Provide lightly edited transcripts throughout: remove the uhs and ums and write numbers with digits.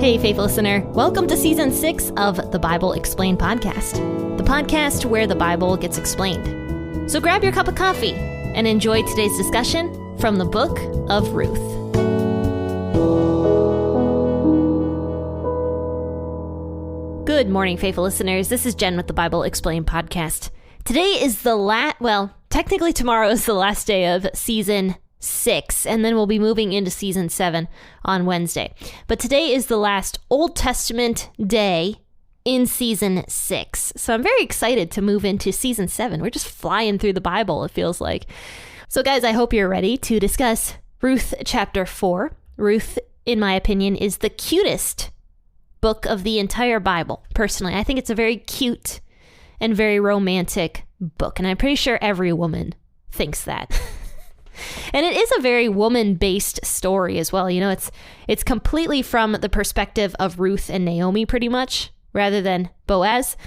Hey, faithful listener. Welcome to Season 6 of the Bible Explained podcast, the podcast where the Bible gets explained. So grab your cup of coffee and enjoy today's discussion from the book of Ruth. Good morning, faithful listeners. This is Jen with the Bible Explained podcast. Today is technically tomorrow is the last day of Season 6, and then we'll be moving into Season 7 on Wednesday. But today is the last Old Testament day in Season 6. So I'm very excited to move into Season 7. We're just flying through the Bible, it feels like. So guys, I hope you're ready to discuss Ruth chapter 4. Ruth, in my opinion, is the cutest book of the entire Bible. Personally, I think it's a very cute and very romantic book, and I'm pretty sure every woman thinks that. And it is a very woman-based story as well. You know, it's completely from the perspective of Ruth and Naomi pretty much, rather than Boaz.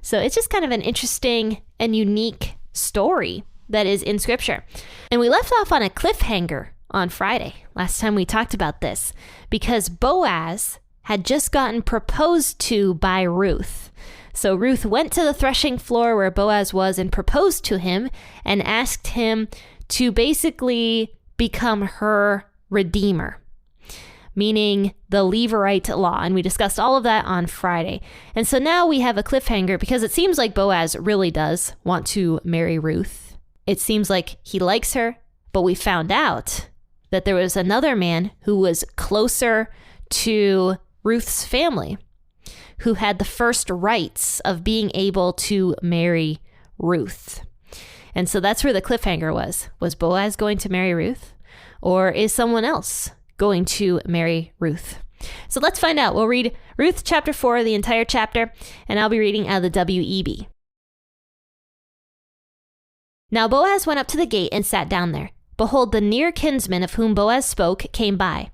So it's just kind of an interesting and unique story that is in Scripture. And we left off on a cliffhanger on Friday, last time we talked about this, because Boaz had just gotten proposed to by Ruth. So Ruth went to the threshing floor where Boaz was and proposed to him and asked him to basically become her redeemer, meaning the Leverite Law. And we discussed all of that on Friday. And so now we have a cliffhanger because it seems like Boaz really does want to marry Ruth. It seems like he likes her, but we found out that there was another man who was closer to Ruth's family, who had the first rights of being able to marry Ruth. And so that's where the cliffhanger was. Was Boaz going to marry Ruth? Or is someone else going to marry Ruth? So let's find out. We'll read Ruth chapter 4, the entire chapter, and I'll be reading out of the W.E.B. Now Boaz went up to the gate and sat down there. Behold, the near kinsman of whom Boaz spoke came by.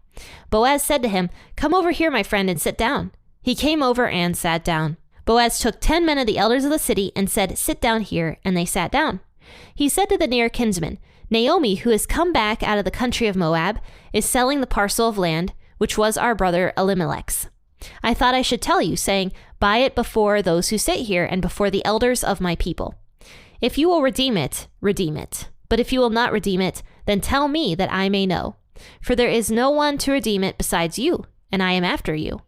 Boaz said to him, "Come over here, my friend, and sit down." He came over and sat down. Boaz took 10 men of the elders of the city and said, "Sit down here," and they sat down. He said to the near kinsman, "Naomi, who has come back out of the country of Moab, is selling the parcel of land, which was our brother Elimelech's. I thought I should tell you, saying, buy it before those who sit here and before the elders of my people. If you will redeem it, redeem it. But if you will not redeem it, then tell me that I may know. For there is no one to redeem it besides you, and I am after you."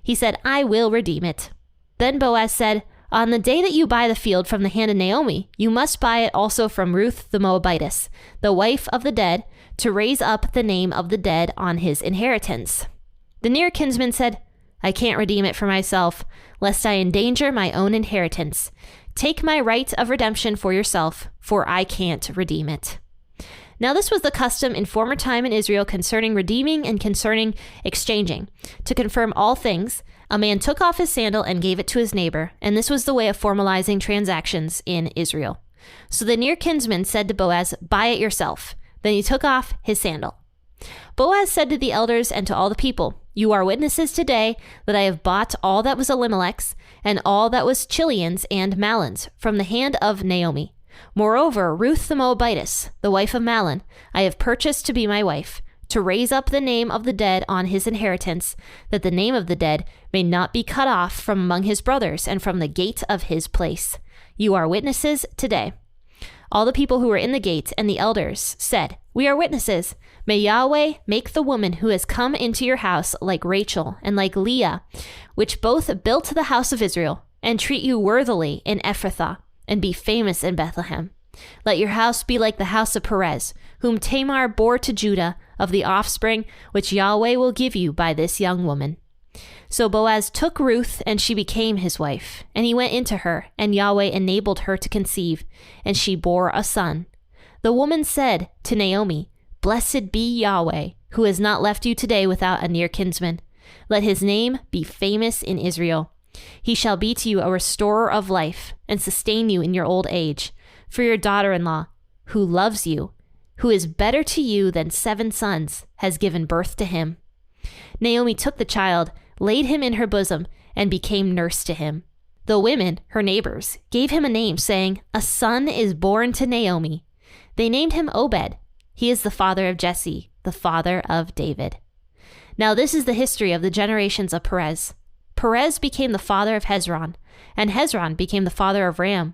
He said, "I will redeem it." Then Boaz said, "On the day that you buy the field from the hand of Naomi, you must buy it also from Ruth the Moabitess, the wife of the dead, to raise up the name of the dead on his inheritance." The near kinsman said, "I can't redeem it for myself, lest I endanger my own inheritance. Take my right of redemption for yourself, for I can't redeem it." Now this was the custom in former time in Israel concerning redeeming and concerning exchanging. To confirm all things, a man took off his sandal and gave it to his neighbor, and this was the way of formalizing transactions in Israel. So the near kinsman said to Boaz, "Buy it yourself." Then he took off his sandal. Boaz said to the elders and to all the people, "You are witnesses today that I have bought all that was Elimelech's and all that was Chilion's and Mahlon's from the hand of Naomi. Moreover, Ruth the Moabitess, the wife of Mahlon, I have purchased to be my wife, to raise up the name of the dead on his inheritance, that the name of the dead may not be cut off from among his brothers and from the gate of his place. You are witnesses today." All the people who were in the gate and the elders said, "We are witnesses. May Yahweh make the woman who has come into your house like Rachel and like Leah, which both built the house of Israel, and treat you worthily in Ephrathah, and be famous in Bethlehem. Let your house be like the house of Perez, whom Tamar bore to Judah, of the offspring which Yahweh will give you by this young woman." So Boaz took Ruth, and she became his wife. And he went into her, and Yahweh enabled her to conceive, and she bore a son. The woman said to Naomi, "Blessed be Yahweh, who has not left you today without a near kinsman. Let his name be famous in Israel. He shall be to you a restorer of life, and sustain you in your old age. For your daughter-in-law, who loves you, who is better to you than 7 sons, has given birth to him." Naomi took the child, laid him in her bosom, and became nurse to him. The women, her neighbors, gave him a name, saying, "A son is born to Naomi." They named him Obed. He is the father of Jesse, the father of David. Now this is the history of the generations of Perez. Perez became the father of Hezron, and Hezron became the father of Ram.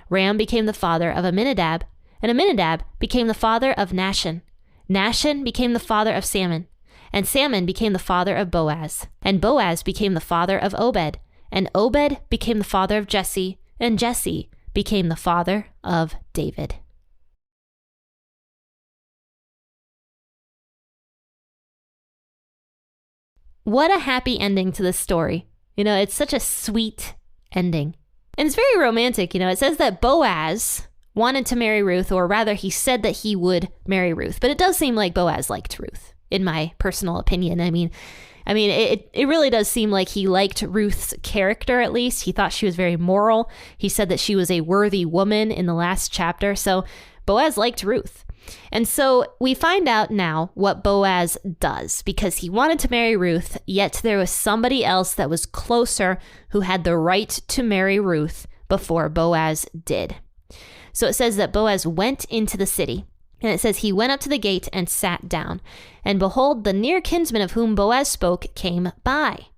Ram became the father of Amminadab, and Amminadab became the father of Nahshon. Nahshon became the father of Salmon, and Salmon became the father of Boaz, and Boaz became the father of Obed, and Obed became the father of Jesse, and Jesse became the father of David. What a happy ending to this story. It's such a sweet ending. And it's very romantic. It says that Boaz wanted to marry Ruth, or rather he said that he would marry Ruth. But it does seem like Boaz liked Ruth, in my personal opinion. It really does seem like he liked Ruth's character, at least. He thought she was very moral. He said that she was a worthy woman in the last chapter. So Boaz liked Ruth. And so we find out now what Boaz does, because he wanted to marry Ruth, yet there was somebody else that was closer who had the right to marry Ruth before Boaz did. So it says that Boaz went into the city, and it says he went up to the gate and sat down. And behold, the near kinsman of whom Boaz spoke came by.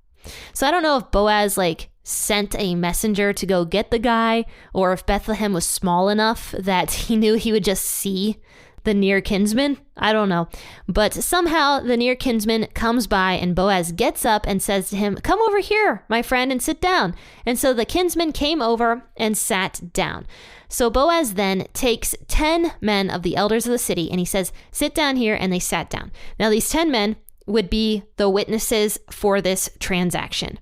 So I don't know if Boaz sent a messenger to go get the guy, or if Bethlehem was small enough that he knew he would just see the near kinsman. I don't know. But somehow the near kinsman comes by, and Boaz gets up and says to him, "Come over here, my friend, and sit down." And so the kinsman came over and sat down. So Boaz then takes 10 men of the elders of the city, and he says, "Sit down here," and they sat down. Now these 10 men would be the witnesses for this transaction.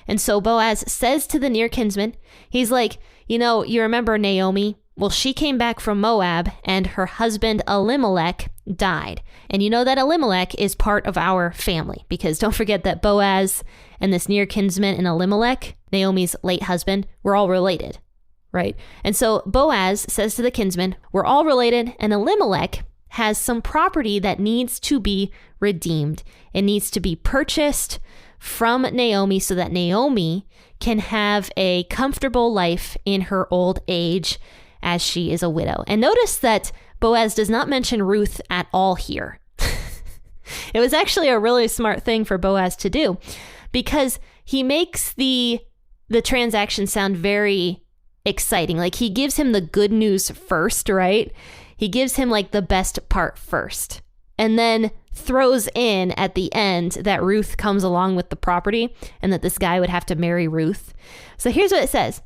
And so Boaz says to the near kinsman, he's like, you remember Naomi? Well, she came back from Moab, and her husband Elimelech died. And you know that Elimelech is part of our family, because don't forget that Boaz and this near kinsman and Elimelech, Naomi's late husband, were all related, right? And so Boaz says to the kinsman, we're all related, and Elimelech has some property that needs to be redeemed. It needs to be purchased from Naomi so that Naomi can have a comfortable life in her old age, as she is a widow. And notice that Boaz does not mention Ruth at all here. It was actually a really smart thing for Boaz to do, because he makes the transaction sound very exciting. He gives him the good news first, right? He gives him the best part first, and then throws in at the end that Ruth comes along with the property, and that this guy would have to marry Ruth. So here's what it says.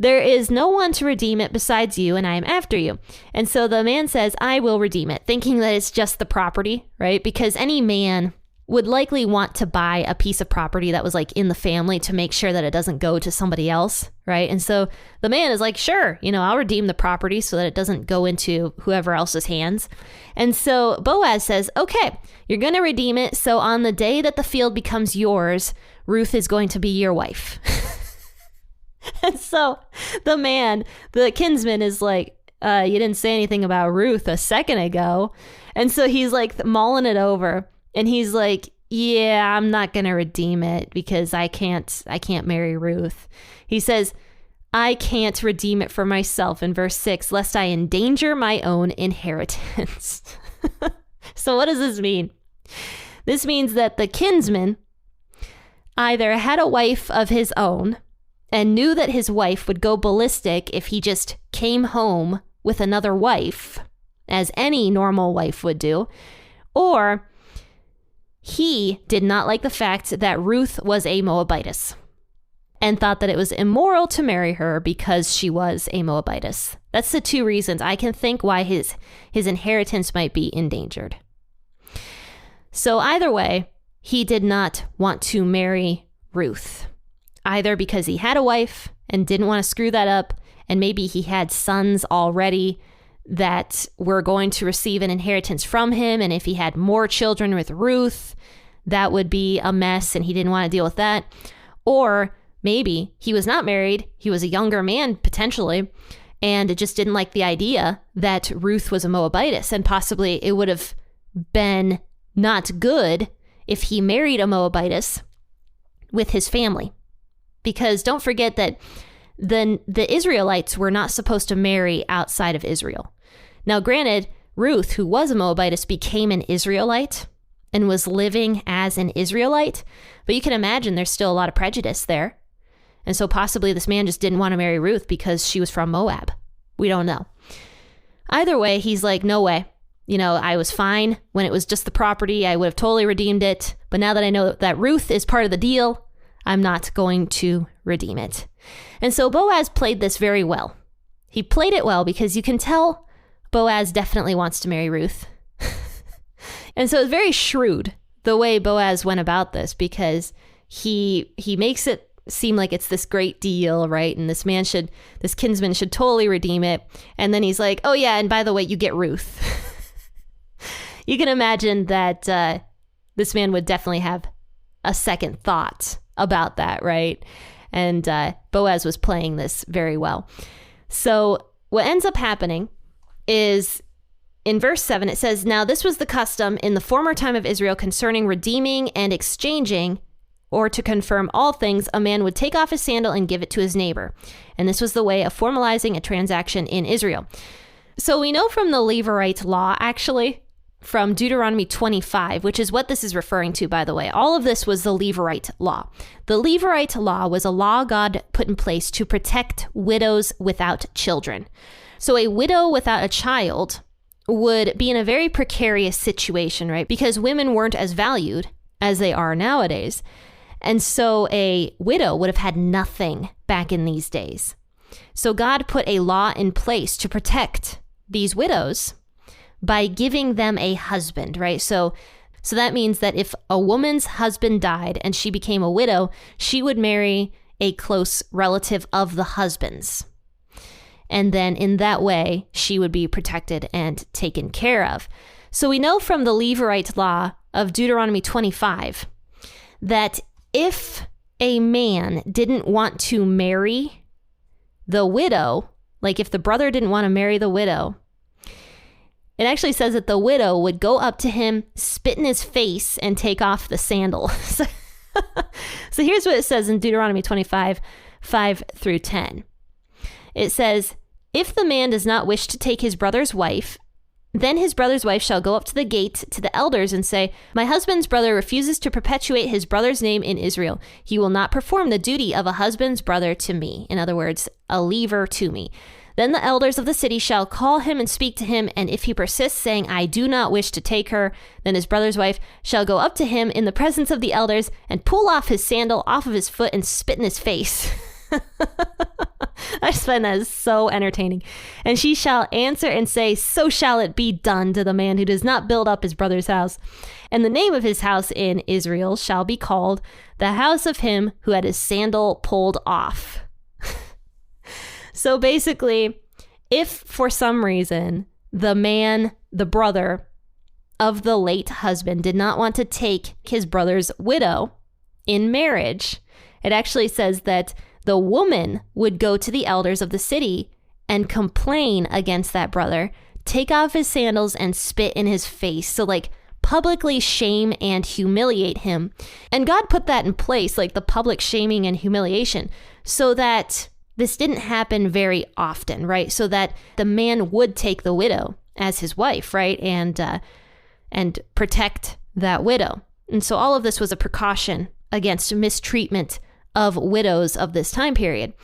There is no one to redeem it besides you, and I am after you. And so the man says, I will redeem it, thinking that it's just the property, right? Because any man would likely want to buy a piece of property that was in the family to make sure that it doesn't go to somebody else, right? And so the man is sure, I'll redeem the property so that it doesn't go into whoever else's hands. And so Boaz says, okay, you're going to redeem it. So on the day that the field becomes yours, Ruth is going to be your wife. And so the kinsman is you didn't say anything about Ruth a second ago. And so he's mulling it over, and he's yeah, I'm not going to redeem it because I can't marry Ruth. He says, I can't redeem it for myself in verse 6, lest I endanger my own inheritance. So what does this mean? This means that the kinsman either had a wife of his own and knew that his wife would go ballistic if he just came home with another wife, as any normal wife would do, or he did not like the fact that Ruth was a Moabitess and thought that it was immoral to marry her because she was a Moabitess. That's the two reasons I can think why his inheritance might be endangered. So either way, he did not want to marry Ruth, either because he had a wife and didn't want to screw that up, and maybe he had sons already that were going to receive an inheritance from him, and if he had more children with Ruth, that would be a mess, and he didn't want to deal with that. Or maybe he was not married, he was a younger man potentially, and just didn't like the idea that Ruth was a Moabitess, and possibly it would have been not good if he married a Moabitess with his family. Because don't forget that the Israelites were not supposed to marry outside of Israel. Now, granted, Ruth, who was a Moabitess, became an Israelite and was living as an Israelite. But you can imagine there's still a lot of prejudice there. And so possibly this man just didn't want to marry Ruth because she was from Moab. We don't know. Either way, he's like, no way. I was fine when it was just the property. I would have totally redeemed it. But now that I know that Ruth is part of the deal, I'm not going to redeem it. And so Boaz played this very well. He played it well because you can tell Boaz definitely wants to marry Ruth. And so it's very shrewd the way Boaz went about this, because he makes it seem like it's this great deal, right? And this kinsman should totally redeem it. And then he's like, oh yeah, and by the way, you get Ruth. You can imagine that this man would definitely have a second thought about that, right? And Boaz was playing this very well. So what ends up happening is in verse 7, it says, now this was the custom in the former time of Israel concerning redeeming and exchanging, or to confirm all things, a man would take off his sandal and give it to his neighbor. And this was the way of formalizing a transaction in Israel. So we know from the Leverite Law, actually, from Deuteronomy 25, which is what this is referring to, by the way. All of this was the Leverite Law. The Leverite Law was a law God put in place to protect widows without children. So a widow without a child would be in a very precarious situation, right? Because women weren't as valued as they are nowadays. And so a widow would have had nothing back in these days. So God put a law in place to protect these widows by giving them a husband, right? So that means that if a woman's husband died and she became a widow, she would marry a close relative of the husband's. And then in that way, she would be protected and taken care of. So we know from the Leverite Law of Deuteronomy 25 that if a man didn't want to marry the widow, like if the brother didn't want to marry the widow, it actually says that the widow would go up to him, spit in his face, and take off the sandal. So here's what it says in Deuteronomy 25, 5 through 10. It says, if the man does not wish to take his brother's wife, then his brother's wife shall go up to the gate to the elders and say, my husband's brother refuses to perpetuate his brother's name in Israel. He will not perform the duty of a husband's brother to me. In other words, a lever to me. Then the elders of the city shall call him and speak to him, and if he persists, saying, I do not wish to take her, then his brother's wife shall go up to him in the presence of the elders and pull off his sandal off of his foot and spit in his face. I just find that so entertaining. And she shall answer and say, so shall it be done to the man who does not build up his brother's house. And the name of his house in Israel shall be called the house of him who had his sandal pulled off. So basically, if for some reason the man, the brother of the late husband, did not want to take his brother's widow in marriage, it actually says that the woman would go to the elders of the city and complain against that brother, take off his sandals and spit in his face. So like publicly shame and humiliate him. And God put that in place, like the public shaming and humiliation, so that this didn't happen very often, right? So that the man would take the widow as his wife, right? And protect that widow. And so all of this was a precaution against mistreatment of widows of this time period.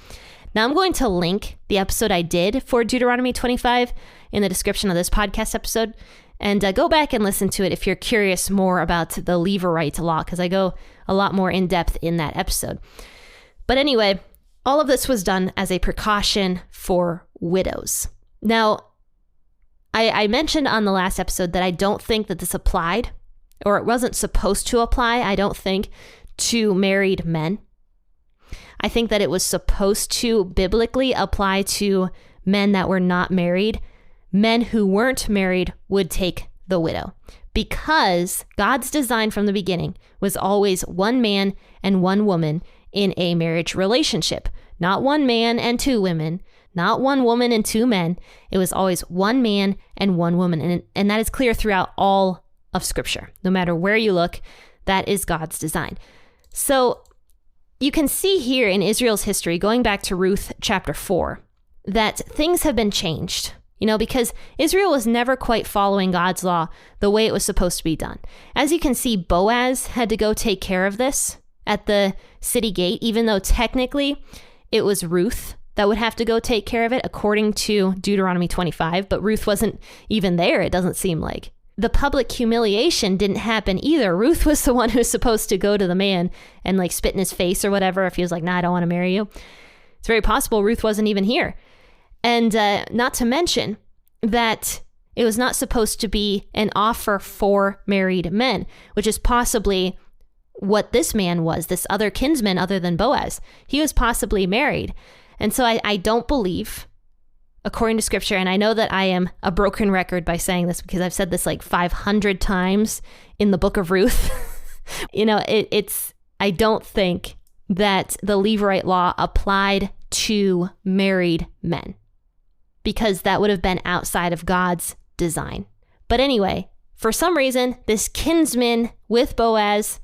Now I'm going to link the episode I did for Deuteronomy 25 in the description of this podcast episode, and go back and listen to it if you're curious more about the Leverite Law, because I go a lot more in depth in that episode. But anyway, all of this was done as a precaution for widows. Now, I mentioned on the last episode that I don't think that this applied, or it wasn't supposed to apply, I don't think, to married men. I think that it was supposed to biblically apply to men that were not married. Men who weren't married would take the widow, because God's design from the beginning was always one man and one woman in a marriage relationship. Not one man and two women, not one woman and two men. It was always one man and one woman. And that is clear throughout all of Scripture. No matter where you look, that is God's design. So you can see here in Israel's history, going back to Ruth chapter 4, that things have been changed Because Israel was never quite following God's law the way it was supposed to be done. As you can see, Boaz had to go take care of this at the city gate, even though technically it was Ruth that would have to go take care of it according to Deuteronomy 25, but Ruth wasn't even there, it doesn't seem like. The public humiliation didn't happen either. Ruth was the one who was supposed to go to the man and like spit in his face or whatever if he was like, nah, I don't want to marry you. It's very possible Ruth wasn't even here. And not to mention that it was not supposed to be an offer for married men, which is possibly what this man was, this other kinsman other than Boaz. He was possibly married. And so I don't believe, according to scripture, and I know that I am a broken record by saying this because I've said this like 500 times in the book of Ruth. I don't think that the Leverite law applied to married men because that would have been outside of God's design. But anyway, for some reason, this kinsman with Boaz,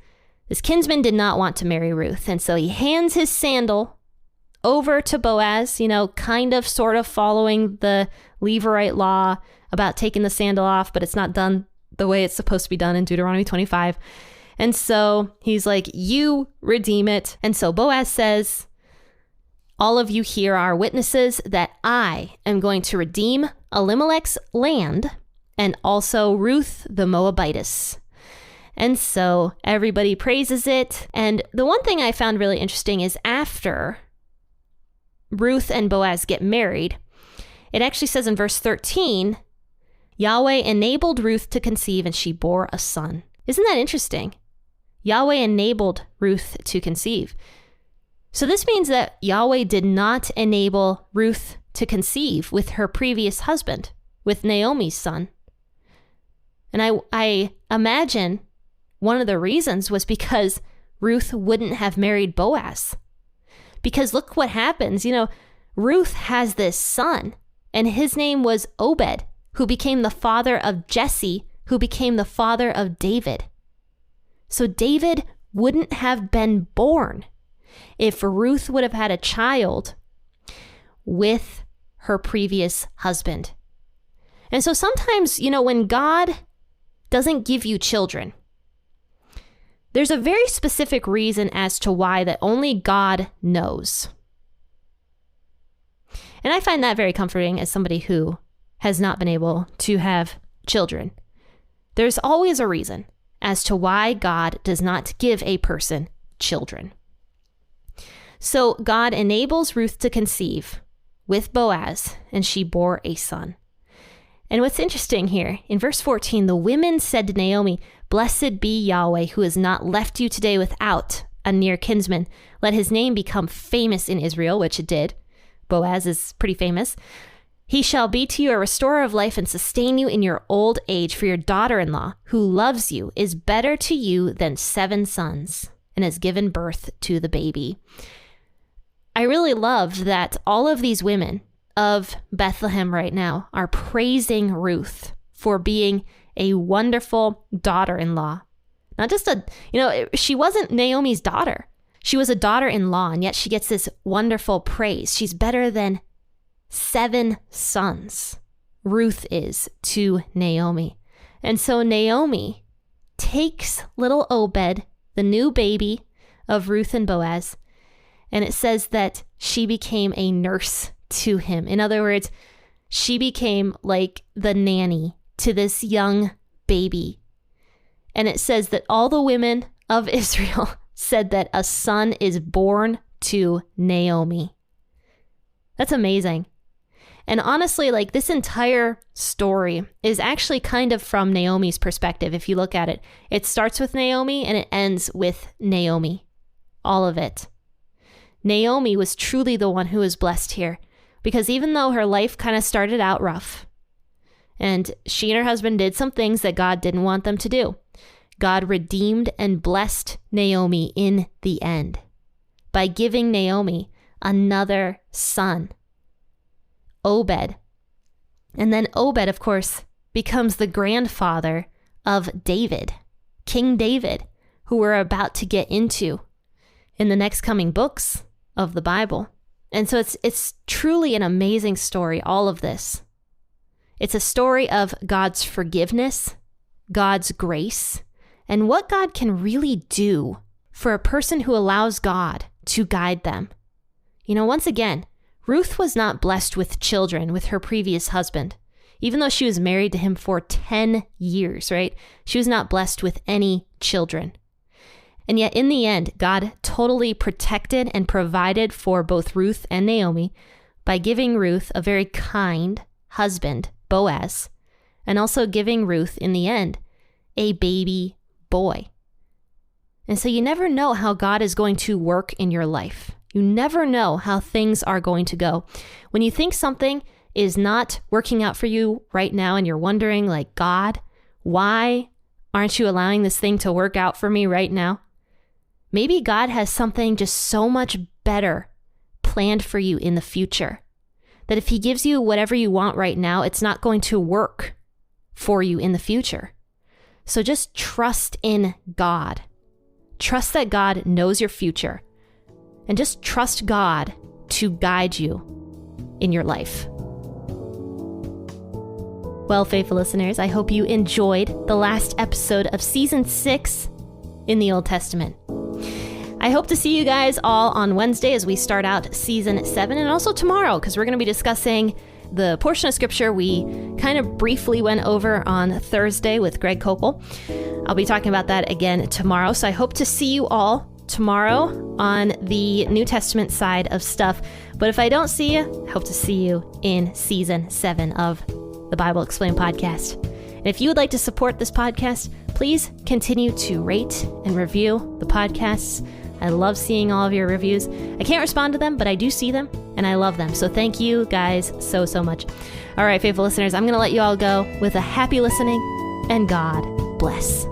this kinsman did not want to marry Ruth. And so he hands his sandal over to Boaz, kind of sort of following the Leverite law about taking the sandal off, but it's not done the way it's supposed to be done in Deuteronomy 25. And so he's like, you redeem it. And so Boaz says, all of you here are witnesses that I am going to redeem Elimelech's land and also Ruth the Moabitess. And so everybody praises it. And the one thing I found really interesting is after Ruth and Boaz get married, it actually says in verse 13, Yahweh enabled Ruth to conceive and she bore a son. Isn't that interesting? Yahweh enabled Ruth to conceive. So this means that Yahweh did not enable Ruth to conceive with her previous husband, with Naomi's son. And I imagine one of the reasons was because Ruth wouldn't have married Boaz. Because look what happens. Ruth has this son, and his name was Obed, who became the father of Jesse, who became the father of David. So David wouldn't have been born if Ruth would have had a child with her previous husband. And so sometimes, when God doesn't give you children, there's a very specific reason as to why that only God knows. And I find that very comforting as somebody who has not been able to have children. There's always a reason as to why God does not give a person children. So God enables Ruth to conceive with Boaz, and she bore a son. And what's interesting here, in verse 14, the women said to Naomi, "Blessed be Yahweh, who has not left you today without a near kinsman. Let his name become famous in Israel," which it did. Boaz is pretty famous. "He shall be to you a restorer of life and sustain you in your old age, for your daughter-in-law, who loves you, is better to you than 7 sons, and has given birth to the baby." I really love that all of these women of Bethlehem right now are praising Ruth for being a wonderful daughter-in-law. Not just she wasn't Naomi's daughter. She was a daughter-in-law, and yet she gets this wonderful praise. She's better than 7 sons. Ruth is to Naomi. And so Naomi takes little Obed, the new baby of Ruth and Boaz, and it says that she became a nurse to him. In other words, she became like the nanny to this young baby. And it says that all the women of Israel said that a son is born to Naomi. That's amazing. And honestly, this entire story is actually kind of from Naomi's perspective. If you look at it, it starts with Naomi and it ends with Naomi. All of it. Naomi was truly the one who was blessed here, because even though her life kind of started out rough, and she and her husband did some things that God didn't want them to do, God redeemed and blessed Naomi in the end by giving Naomi another son, Obed. And then Obed, of course, becomes the grandfather of David, King David, who we're about to get into in the next coming books of the Bible. And so it's truly an amazing story, all of this. It's a story of God's forgiveness, God's grace, and what God can really do for a person who allows God to guide them. Once again, Ruth was not blessed with children with her previous husband. Even though she was married to him for 10 years, right? She was not blessed with any children. And yet in the end, God totally protected and provided for both Ruth and Naomi by giving Ruth a very kind husband, Boaz, and also giving Ruth, in the end, a baby boy. And so you never know how God is going to work in your life. You never know how things are going to go. When you think something is not working out for you right now and you're wondering, like, God, why aren't you allowing this thing to work out for me right now? Maybe God has something just so much better planned for you in the future, that if he gives you whatever you want right now, it's not going to work for you in the future. So just trust in God. Trust that God knows your future, and just trust God to guide you in your life. Well, faithful listeners, I hope you enjoyed the last episode of Season 6 in the Old Testament. I hope to see you guys all on Wednesday as we start out Season 7, and also tomorrow, because we're going to be discussing the portion of Scripture we kind of briefly went over on Thursday with Greg Koppel. I'll be talking about that again tomorrow, so I hope to see you all tomorrow on the New Testament side of stuff. But if I don't see you, I hope to see you in Season 7 of the Bible Explained podcast. And if you would like to support this podcast, please continue to rate and review the podcasts. I love seeing all of your reviews. I can't respond to them, but I do see them and I love them. So thank you guys so much. All right, faithful listeners, I'm going to let you all go with a happy listening, and God bless.